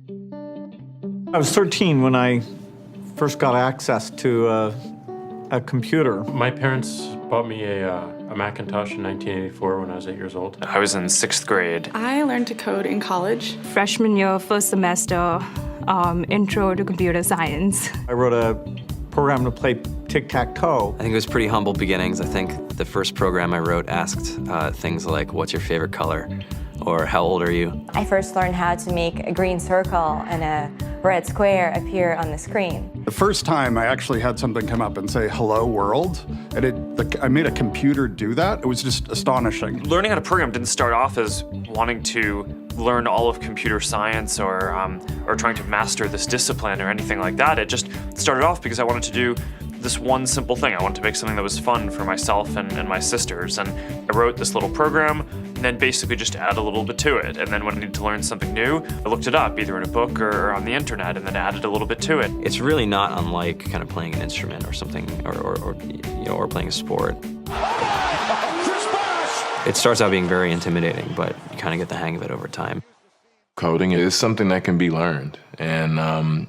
I was 13 when I first got access to a computer. My parents bought me a Macintosh in 1984 when I was 8 years old. I was in 6th grade. I learned to code in college. Freshman year, first semester, intro to computer science. I wrote a program to play tic-tac-toe. I think it was pretty humble beginnings. I think the first program I wrote asked things like, what's your favorite color? Or how old are you? I first learned how to make a green circle and a red square appear on the screen. The first time I actually had something come up and say, hello world, and I made a computer do that. It was just astonishing. Learning how to program didn't start off as wanting to learn all of computer science or trying to master this discipline or anything like that. It just started off because I wanted to do this one simple thing. I wanted to make something that was fun for myself and my sisters. And I wrote this little program and then basically just add a little bit to it. And then when I needed to learn something new, I looked it up either in a book or on the internet and then added a little bit to it. It's really not unlike kind of playing an instrument or something, or playing a sport. It starts out being very intimidating, but you kind of get the hang of it over time. Coding is something that can be learned, and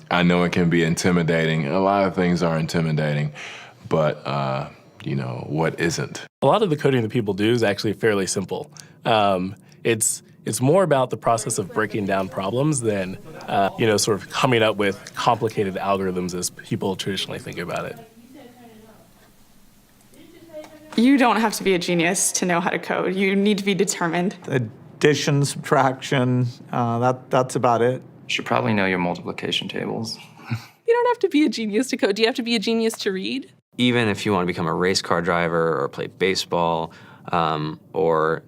I know it can be intimidating. A lot of things are intimidating, but what isn't? A lot of the coding that people do is actually fairly simple. It's more about the process of breaking down problems than, sort of coming up with complicated algorithms as people traditionally think about it. You don't have to be a genius to know how to code. You need to be determined. Addition, subtraction, that's about it. You should probably know your multiplication tables. You don't have to be a genius to code. Do you have to be a genius to read? Even if you want to become a race car driver or play baseball or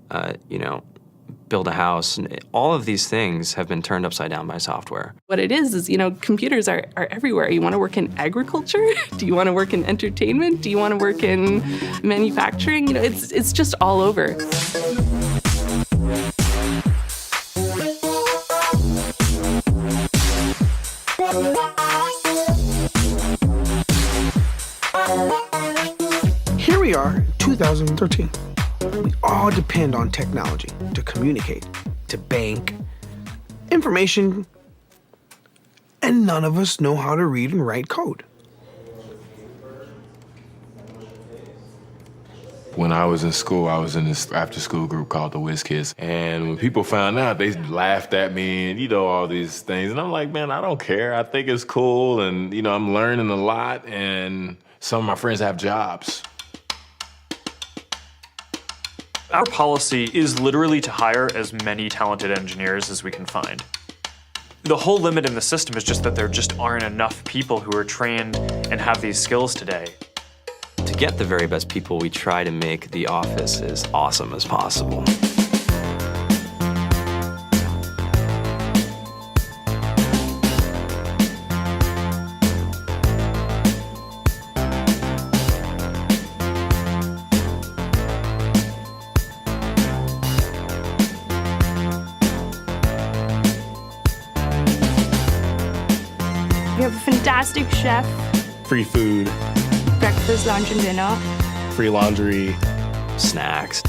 build a house, all of these things have been turned upside down by software. What it is, computers are everywhere. You want to work in agriculture? Do you want to work in entertainment? Do you want to work in manufacturing? It's just all over. Here we are, 2013. We all depend on technology to communicate, to bank, information, and none of us know how to read and write code. When I was in school, I was in this after-school group called the Whiz Kids. And when people found out, they laughed at me and, all these things. And I'm like, man, I don't care. I think it's cool. And, I'm learning a lot. And some of my friends have jobs. Our policy is literally to hire as many talented engineers as we can find. The whole limit in the system is just that there just aren't enough people who are trained and have these skills today. To get the very best people, we try to make the office as awesome as possible. We have a fantastic chef, Free food, breakfast, lunch, and dinner. free laundry. Snacks,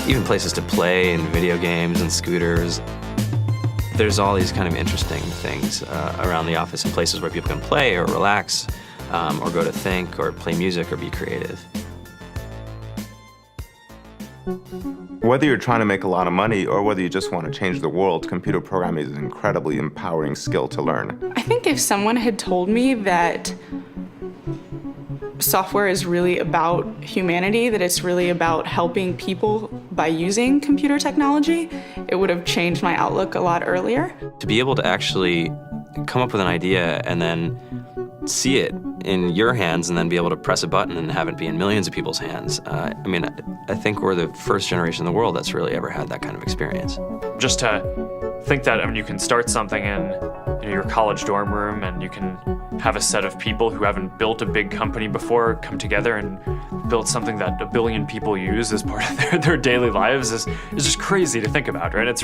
even places to play and video games and scooters. There's all these kind of interesting things around the office and places where people can play or relax or go to think or play music or be creative. Whether you're trying to make a lot of money or whether you just want to change the world, computer programming is an incredibly empowering skill to learn. I think if someone had told me that software is really about humanity, that it's really about helping people by using computer technology, it would have changed my outlook a lot earlier. To be able to actually come up with an idea and then see it in your hands and then be able to press a button and have it be in millions of people's hands. I think we're the first generation in the world that's really ever had that kind of experience. Just to think that you can start something in your college dorm room and you can have a set of people who haven't built a big company before come together and build something that 1 billion people use as part of their daily lives is just crazy to think about, right? It's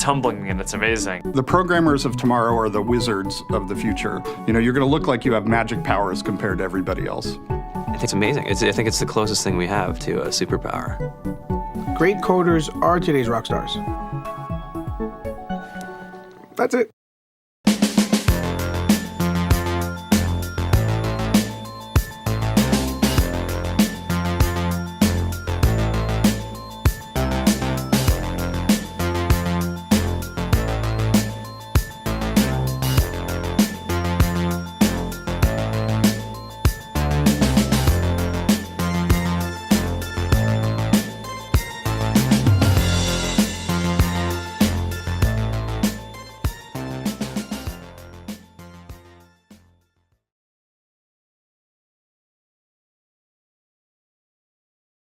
humbling and it's amazing. The programmers of tomorrow are the wizards of the future. You're going to look like you have magic powers compared to everybody else. I think it's amazing. I think it's the closest thing we have to a superpower. Great coders are today's rock stars. That's it.